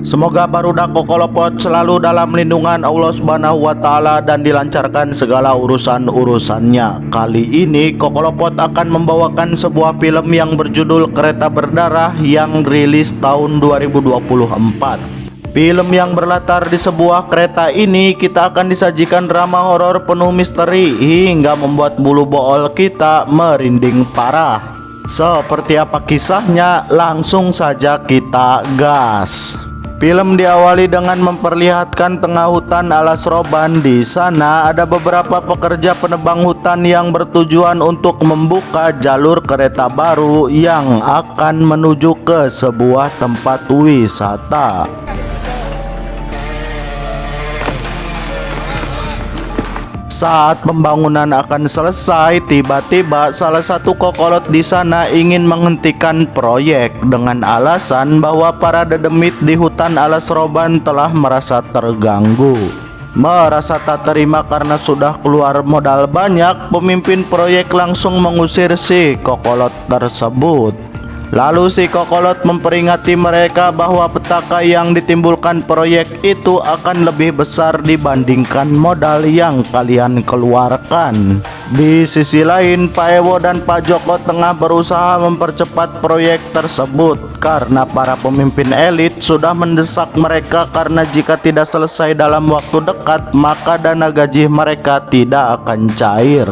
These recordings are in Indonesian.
Semoga barudak Kokolopot selalu dalam lindungan Allah Subhanahu wa Ta'ala dan dilancarkan segala urusan-urusannya. Kali ini Kokolopot akan membawakan sebuah film yang berjudul Kereta Berdarah yang rilis tahun 2024. Film yang berlatar di sebuah kereta ini, kita akan disajikan drama horor penuh misteri hingga membuat bulu bool kita merinding parah. Seperti apa kisahnya? Langsung saja kita gas. Film diawali dengan memperlihatkan tengah hutan alas roban. Di sana ada beberapa pekerja penebang hutan yang bertujuan untuk membuka jalur kereta baru yang akan menuju ke sebuah tempat wisata. Saat pembangunan akan selesai, tiba-tiba salah satu kokolot di sana ingin menghentikan proyek dengan alasan bahwa para dedemit di hutan alas roban telah merasa terganggu. Merasa tak terima karena sudah keluar modal banyak, pemimpin proyek langsung mengusir si kokolot tersebut. Lalu si kokolot memperingati mereka bahwa petaka yang ditimbulkan proyek itu akan lebih besar dibandingkan modal yang kalian keluarkan. Di sisi lain, Pak Ewo dan Pak Joko tengah berusaha mempercepat proyek tersebut karena para pemimpin elit sudah mendesak mereka, karena jika tidak selesai dalam waktu dekat maka dana gaji mereka tidak akan cair.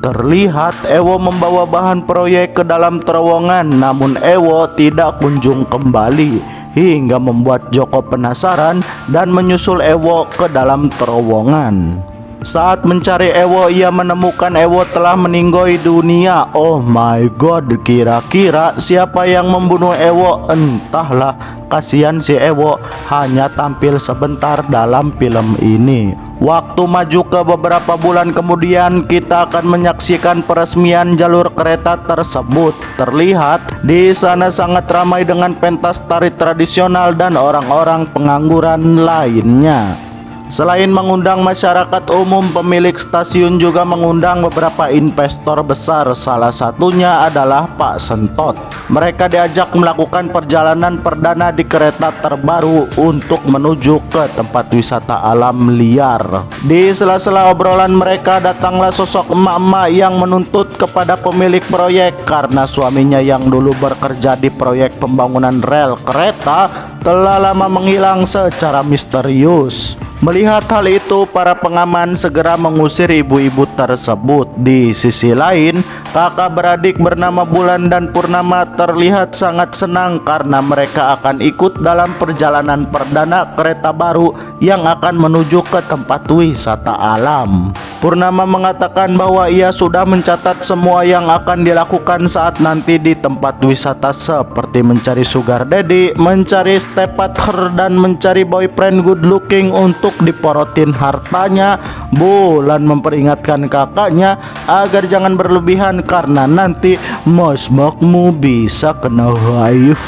Terlihat Ewo membawa bahan proyek ke dalam terowongan, namun Ewo tidak kunjung kembali hingga membuat Joko penasaran dan menyusul Ewo ke dalam terowongan. Saat mencari Ewo, ia menemukan Ewo telah meninggoy dunia. Oh my god, kira-kira siapa yang membunuh Ewo? Entahlah, kasihan si Ewo hanya tampil sebentar dalam film ini. Waktu maju ke beberapa bulan kemudian, kita akan menyaksikan peresmian jalur kereta tersebut. Terlihat di sana sangat ramai dengan pentas tari tradisional dan orang-orang pengangguran lainnya. Selain mengundang masyarakat umum, pemilik stasiun juga mengundang beberapa investor besar. Salah satunya adalah Pak Sentot. Mereka diajak melakukan perjalanan perdana di kereta terbaru untuk menuju ke tempat wisata alam liar. Di sela-sela obrolan mereka, datanglah sosok emak-emak yang menuntut kepada pemilik proyek karena suaminya yang dulu bekerja di proyek pembangunan rel kereta telah lama menghilang secara misterius. Melihat hal itu, para pengaman segera mengusir ibu-ibu tersebut. Di sisi lain, kakak beradik bernama Bulan dan Purnama terlihat sangat senang karena mereka akan ikut dalam perjalanan perdana kereta baru yang akan menuju ke tempat wisata alam. Purnama mengatakan bahwa ia sudah mencatat semua yang akan dilakukan saat nanti di tempat wisata, seperti mencari sugar daddy, mencari stepfather, dan mencari boyfriend good looking untuk diporotin hartanya. Bulan memperingatkan kakaknya agar jangan berlebihan karena nanti mosmokmu bisa kena HIV.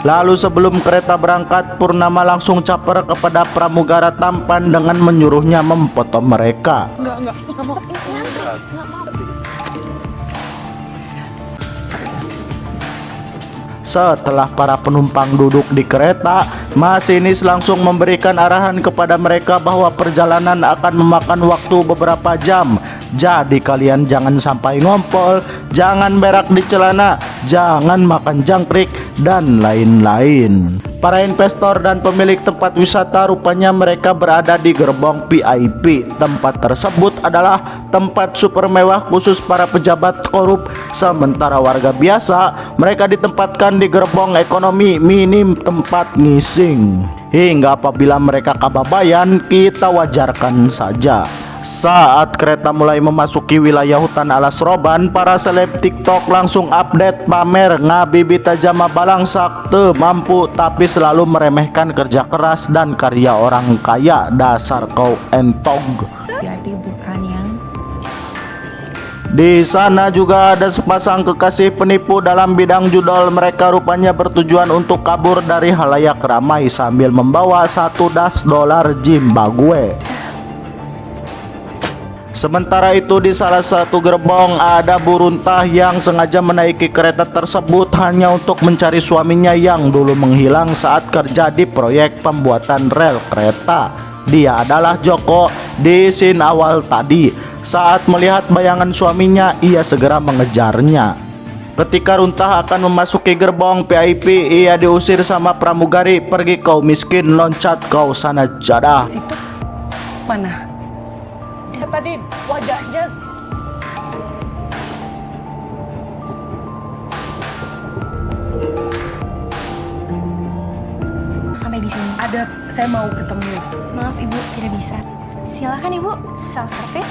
Lalu sebelum kereta berangkat, Purnama langsung caper kepada pramugara tampan dengan menyuruhnya memfoto mereka. Enggak mau. Setelah para penumpang duduk di kereta, masinis langsung memberikan arahan kepada mereka bahwa perjalanan akan memakan waktu beberapa jam. Jadi kalian jangan sampai ngompol, jangan berak di celana, jangan makan jangkrik, dan lain-lain. Para investor dan pemilik tempat wisata rupanya mereka berada di gerbong VIP. Tempat tersebut adalah tempat super mewah khusus para pejabat korup. Sementara warga biasa mereka ditempatkan di gerbong ekonomi minim tempat ngising. Hingga apabila mereka kababayan, kita wajarkan saja. Saat kereta mulai memasuki wilayah hutan alas roban, para seleb TikTok langsung update pamer ngabibita jama balangsak teu mampu tapi selalu meremehkan kerja keras dan karya orang kaya. Dasar kau entog. VIP bukan yang Di sana juga ada sepasang kekasih penipu dalam bidang judol. Mereka rupanya bertujuan untuk kabur dari halayak ramai sambil membawa $1 Zimbabwe. Sementara itu di salah satu gerbong ada buruntah yang sengaja menaiki kereta tersebut hanya untuk mencari suaminya yang dulu menghilang saat kerja di proyek pembuatan rel kereta. Dia adalah Joko. Di scene awal tadi, saat melihat bayangan suaminya, ia segera mengejarnya. Ketika Runtah akan memasuki gerbong VIP, ia diusir sama pramugari. Pergi kau miskin, loncat kau sana jadah. Situ mana? Tadi wajahnya Sampai di sini. ada, saya mau ketemu. Maaf ibu, tidak bisa. Silakan ibu, self service.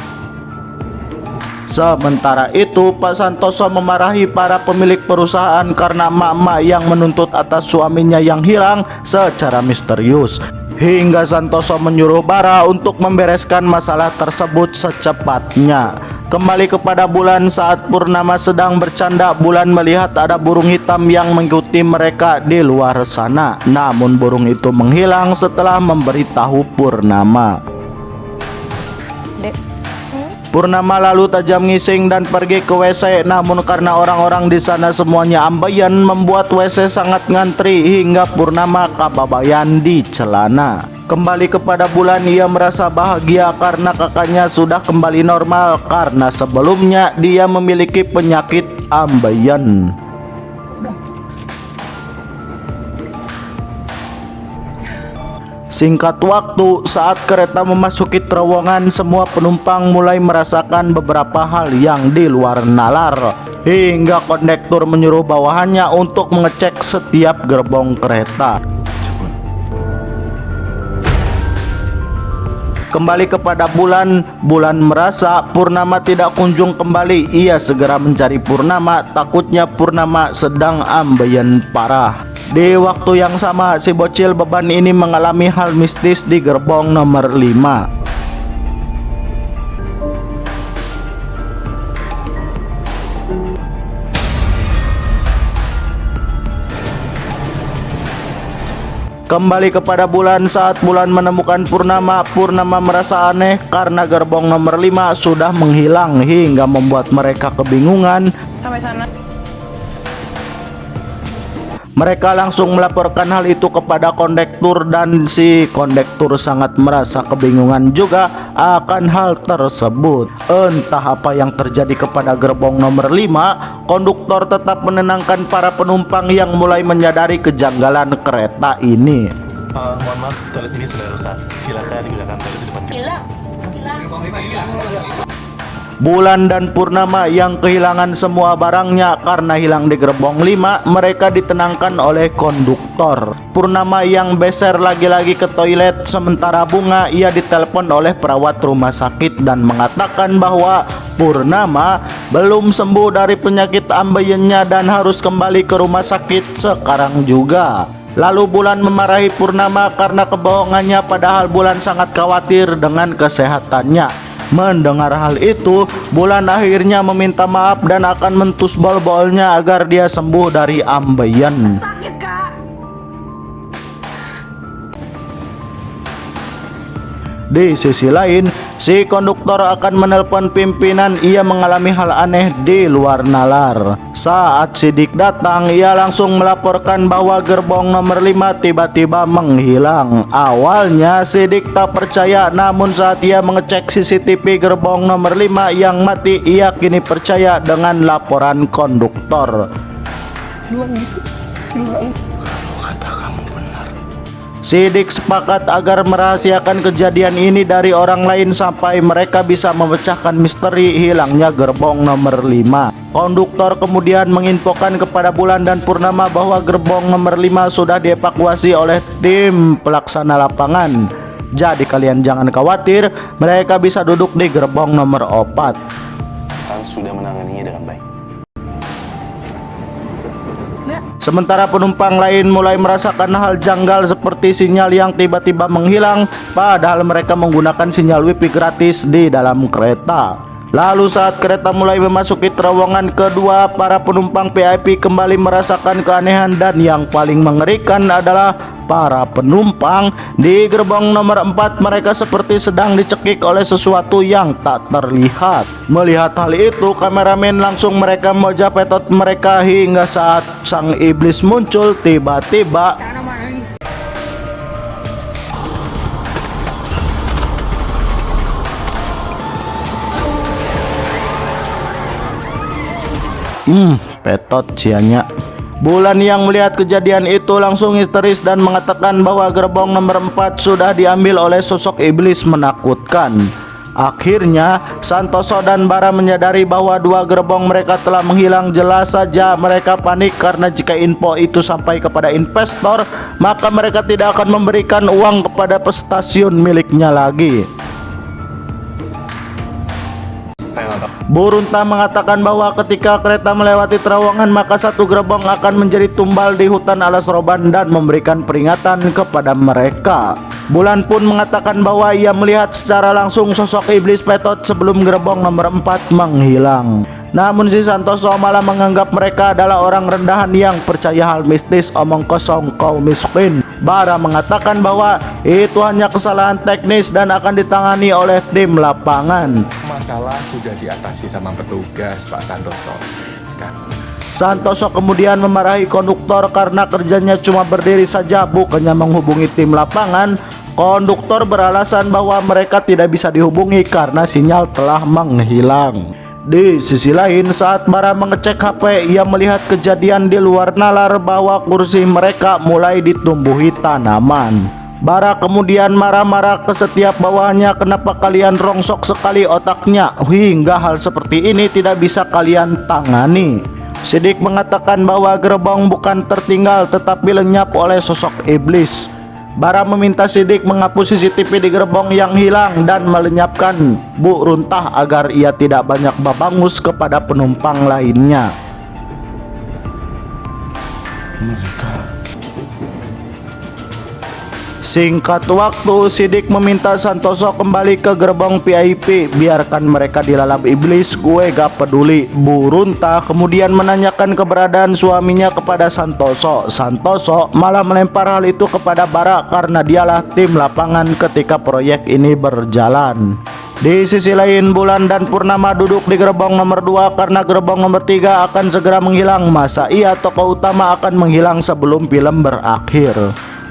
Sementara itu, Pak Santoso memarahi para pemilik perusahaan karena emak-emak yang menuntut atas suaminya yang hilang secara misterius. Hingga Santoso menyuruh Bara untuk membereskan masalah tersebut secepatnya. Kembali kepada Bulan, saat Purnama sedang bercanda, Bulan melihat ada burung hitam yang mengikuti mereka di luar sana. Namun burung itu menghilang setelah memberitahu Purnama. Dek, Purnama lalu tajam ngising dan pergi ke WC. Namun karena orang-orang di sana semuanya ambeien, membuat WC sangat ngantri hingga Purnama kababayan di celana. Kembali kepada Bulan, ia merasa bahagia karena kakaknya sudah kembali normal karena sebelumnya dia memiliki penyakit ambeien. Singkat waktu, saat kereta memasuki terowongan, semua penumpang mulai merasakan beberapa hal yang di luar nalar. Hingga kondektur menyuruh bawahannya untuk mengecek setiap gerbong kereta. Kembali kepada Bulan, Bulan merasa Purnama tidak kunjung kembali. Ia segera mencari Purnama, takutnya Purnama sedang ambeien parah. Di waktu yang sama, si bocil beban ini mengalami hal mistis di gerbong nomor 5. Kembali kepada Bulan, saat Bulan menemukan Purnama, Purnama merasa aneh karena gerbong nomor 5 sudah menghilang hingga membuat mereka kebingungan. sampai sana. Mereka langsung melaporkan hal itu kepada kondektur dan si kondektur sangat merasa kebingungan juga akan hal tersebut. Entah apa yang terjadi kepada gerbong nomor 5, konduktor tetap menenangkan para penumpang yang mulai menyadari kejanggalan kereta ini. Mohon maaf, toilet ini sudah rusak. Silakan gunakan toilet di depan kita. Bulan dan Purnama yang kehilangan semua barangnya karena hilang di gerbong 5, mereka ditenangkan oleh konduktor. Purnama yang beser lagi-lagi ke toilet, sementara Bunga ia ditelepon oleh perawat rumah sakit dan mengatakan bahwa Purnama belum sembuh dari penyakit ambeiennya dan harus kembali ke rumah sakit sekarang juga. Lalu Bulan memarahi Purnama karena kebohongannya, padahal Bulan sangat khawatir dengan kesehatannya. Mendengar hal itu, Bulan akhirnya meminta maaf dan akan mentus bol-bolnya agar dia sembuh dari ambeien. Sakit, Kak. Di sisi lain, si konduktor akan menelpon pimpinan. Ia mengalami hal aneh di luar nalar. Saat Sidik datang, ia langsung melaporkan bahwa gerbong nomor 5 tiba-tiba menghilang. Awalnya Sidik tak percaya, namun saat ia mengecek CCTV gerbong nomor 5 yang mati, ia kini percaya dengan laporan konduktor. Luang gitu. Luang. Sidik sepakat agar merahasiakan kejadian ini dari orang lain sampai mereka bisa memecahkan misteri hilangnya gerbong nomor 5. Konduktor kemudian menginfokan kepada Bulan dan Purnama bahwa gerbong nomor 5 sudah dievakuasi oleh tim pelaksana lapangan. Jadi kalian jangan khawatir, mereka bisa duduk di gerbong nomor 4. Kang sudah menanganinya dengan baik. Sementara penumpang lain mulai merasakan hal janggal seperti sinyal yang tiba-tiba menghilang, padahal mereka menggunakan sinyal wifi gratis di dalam kereta. Lalu saat kereta mulai memasuki terowongan kedua, para penumpang VIP kembali merasakan keanehan dan yang paling mengerikan adalah para penumpang di gerbong nomor 4 mereka seperti sedang dicekik oleh sesuatu yang tak terlihat. Melihat hal itu, kameramen langsung mereka mojapetot mereka hingga saat sang iblis muncul tiba-tiba petot cianya. Bulan yang melihat kejadian itu langsung histeris dan mengatakan bahwa gerbong nomor 4 sudah diambil oleh sosok iblis menakutkan. Akhirnya Santoso dan Bara menyadari bahwa dua gerbong mereka telah menghilang. Jelas saja mereka panik karena jika info itu sampai kepada investor, maka mereka tidak akan memberikan uang kepada stasiun miliknya lagi. Saya nggak tahu. Burunta mengatakan bahwa ketika kereta melewati terowongan maka satu gerbong akan menjadi tumbal di hutan alas roban dan memberikan peringatan kepada mereka. Bulan pun mengatakan bahwa ia melihat secara langsung sosok iblis petot sebelum gerbong nomor 4 menghilang. Namun si Santoso malah menganggap mereka adalah orang rendahan yang percaya hal mistis, omong kosong kau miskin. Bara mengatakan bahwa itu hanya kesalahan teknis dan akan ditangani oleh tim lapangan. Masalah sudah diatasi sama petugas, Pak Santoso. Sekarang Santoso kemudian memarahi konduktor karena kerjanya cuma berdiri saja bukannya menghubungi tim lapangan. Konduktor beralasan bahwa mereka tidak bisa dihubungi karena sinyal telah menghilang. Di sisi lain, saat Bara mengecek HP, ia melihat kejadian di luar nalar bahwa kursi mereka mulai ditumbuhi tanaman. Bara kemudian marah-marah ke setiap bawahannya, kenapa kalian rongsok sekali otaknya hingga hal seperti ini tidak bisa kalian tangani. Sidik mengatakan bahwa gerbong bukan tertinggal tetapi lenyap oleh sosok iblis. Bara meminta Sidik menghapus CCTV di gerbong yang hilang dan melenyapkan Bu Runtah agar ia tidak banyak babangus kepada penumpang lainnya. Singkat waktu, Sidik meminta Santoso kembali ke gerbong VIP. Biarkan mereka dilalap iblis, gue gak peduli. Bu Runtah kemudian menanyakan keberadaan suaminya kepada Santoso. Santoso malah melempar hal itu kepada Bara karena dialah tim lapangan ketika proyek ini berjalan. Di sisi lain, Bulan dan Purnama duduk di gerbong nomor 2 karena gerbong nomor 3 akan segera menghilang. Masa iya tokoh utama akan menghilang sebelum film berakhir?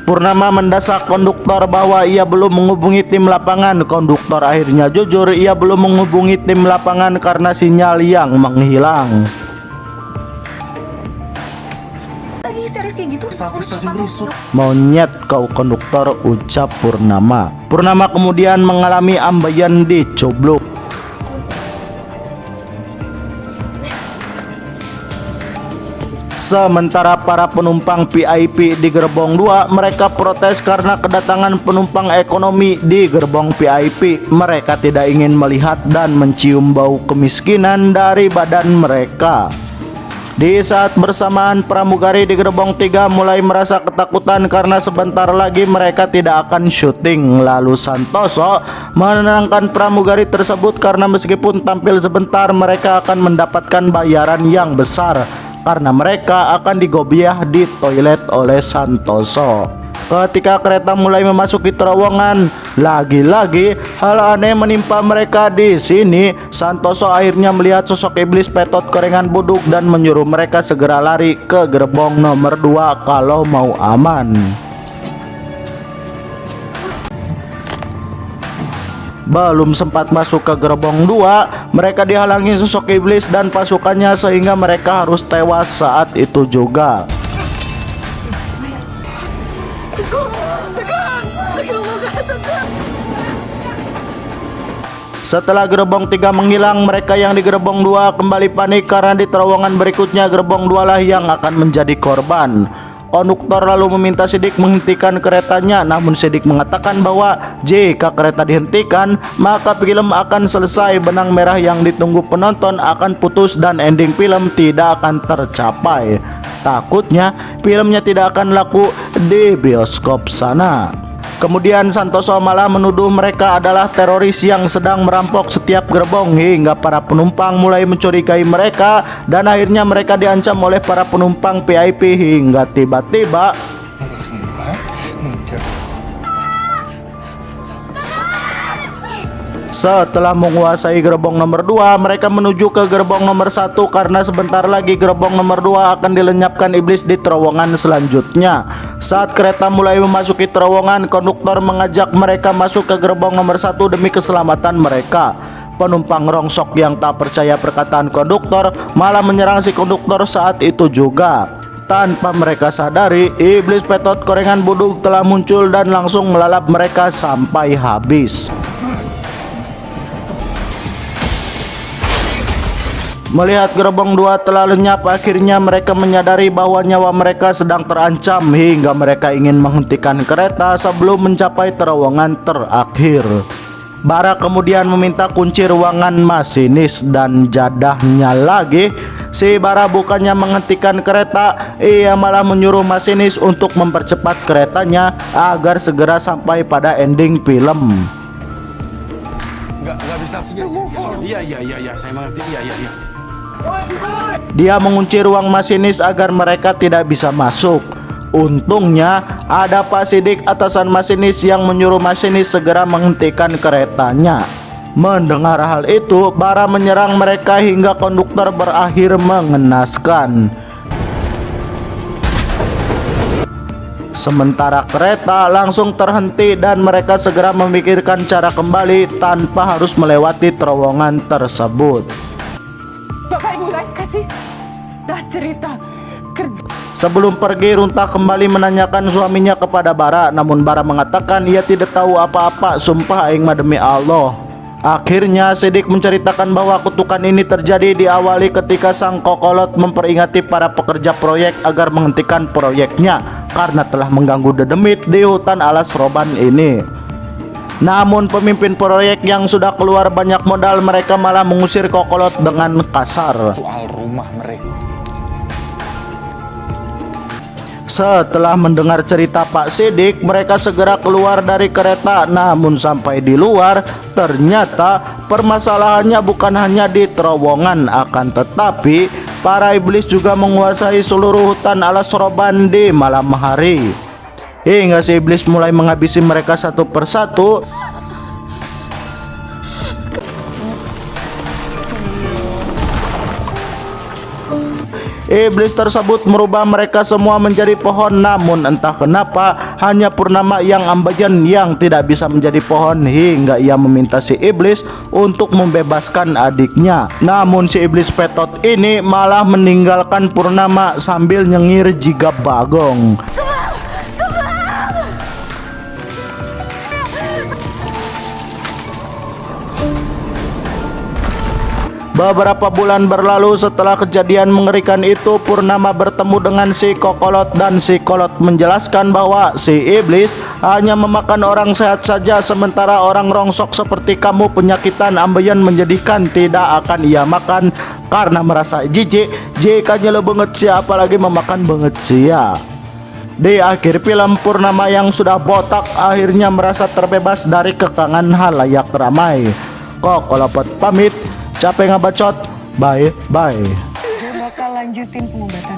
Purnama mendesak konduktor bahwa ia belum menghubungi tim lapangan. Konduktor akhirnya jujur, ia belum menghubungi tim lapangan karena sinyal yang menghilang. Lagi histeris kayak gitu. Monyet kau konduktor, ucap Purnama. Purnama kemudian mengalami ambeien di coblok. Sementara para penumpang VIP di gerbong 2 mereka protes karena kedatangan penumpang ekonomi di gerbong VIP. Mereka tidak ingin melihat dan mencium bau kemiskinan dari badan mereka. Di saat bersamaan, pramugari di gerbong 3 mulai merasa ketakutan karena sebentar lagi mereka tidak akan syuting. Lalu Santoso menenangkan pramugari tersebut karena meskipun tampil sebentar mereka akan mendapatkan bayaran yang besar karena mereka akan digobiah di toilet oleh Santoso. Ketika kereta mulai memasuki terowongan, lagi-lagi hal aneh menimpa mereka di sini. Santoso akhirnya melihat sosok iblis petot kerengan buduk dan menyuruh mereka segera lari ke gerbong nomor 2 kalau mau aman. Belum sempat masuk ke gerbong 2, mereka dihalangi sosok iblis dan pasukannya sehingga mereka harus tewas saat itu juga. Setelah gerbong 3 menghilang, mereka yang di gerbong 2 kembali panik karena di terowongan berikutnya gerbong 2 lah yang akan menjadi korban. Konduktor lalu meminta Sidik menghentikan keretanya, namun Sidik mengatakan bahwa jika kereta dihentikan maka film akan selesai, benang merah yang ditunggu penonton akan putus dan ending film tidak akan tercapai. Takutnya filmnya tidak akan laku di bioskop sana. Kemudian Santoso malah menuduh mereka adalah teroris yang sedang merampok setiap gerbong hingga para penumpang mulai mencurigai mereka dan akhirnya mereka diancam oleh para penumpang VIP hingga tiba-tiba setelah menguasai gerbong nomor 2, mereka menuju ke gerbong nomor 1 karena sebentar lagi gerbong nomor 2 akan dilenyapkan iblis di terowongan selanjutnya. Saat kereta mulai memasuki terowongan, konduktor mengajak mereka masuk ke gerbong nomor 1 demi keselamatan mereka. Penumpang rongsok yang tak percaya perkataan konduktor malah menyerang si konduktor saat itu juga. Tanpa mereka sadari, iblis Petot Korengan Budug telah muncul dan langsung melalap mereka sampai habis. Melihat gerbong 2 telah lenyap, akhirnya mereka menyadari bahwa nyawa mereka sedang terancam hingga mereka ingin menghentikan kereta sebelum mencapai terowongan terakhir. Bara kemudian meminta kunci ruangan masinis dan jadahnya lagi, si Bara bukannya menghentikan kereta, ia malah menyuruh masinis untuk mempercepat keretanya agar segera sampai pada ending film. Nggak bisa. Iya, saya mengerti. Iya. Dia mengunci ruang masinis agar mereka tidak bisa masuk. Untungnya ada Pak Sidik, atasan masinis, yang menyuruh masinis segera menghentikan keretanya. Mendengar hal itu, Bara menyerang mereka hingga konduktor berakhir mengenaskan. Sementara kereta langsung terhenti dan mereka segera memikirkan cara kembali tanpa harus melewati terowongan tersebut. Bapak Ibu kan kasih dah cerita kerja. Sebelum pergi, Runta kembali menanyakan suaminya kepada Bara, namun Bara mengatakan ia tidak tahu apa-apa. Sumpah aing mah demi Allah. Akhirnya Sidik menceritakan bahwa kutukan ini terjadi diawali ketika sang kokolot memperingati para pekerja proyek agar menghentikan proyeknya karena telah mengganggu dedemit di hutan alas roban ini. Namun pemimpin proyek yang sudah keluar banyak modal, mereka malah mengusir kokolot dengan kasar. Soal rumah mereka. Setelah mendengar cerita Pak Sidik, mereka segera keluar dari kereta. Namun sampai di luar, ternyata permasalahannya bukan hanya di terowongan, akan tetapi para iblis juga menguasai seluruh hutan alas roban di malam hari. Hingga si iblis mulai menghabisi mereka satu persatu. Iblis tersebut merubah mereka semua menjadi pohon, namun entah kenapa hanya Purnama yang ambeien yang tidak bisa menjadi pohon hingga ia meminta si iblis untuk membebaskan adiknya. Namun si iblis Petot ini malah meninggalkan Purnama sambil nyengir jika bagong. Beberapa bulan berlalu setelah kejadian mengerikan itu, Purnama bertemu dengan si kokolot dan si kolot menjelaskan bahwa si iblis hanya memakan orang sehat saja, sementara orang rongsok seperti kamu penyakitan ambeien menjadikan tidak akan ia makan karena merasa jijik jika nyele banget sia, apalagi memakan banget sia. Di akhir film, Purnama yang sudah botak akhirnya merasa terbebas dari kekangan halayak ramai. Kokolot pamit. Capek ngabacot, bye. Dia bakal lanjutin pengobatan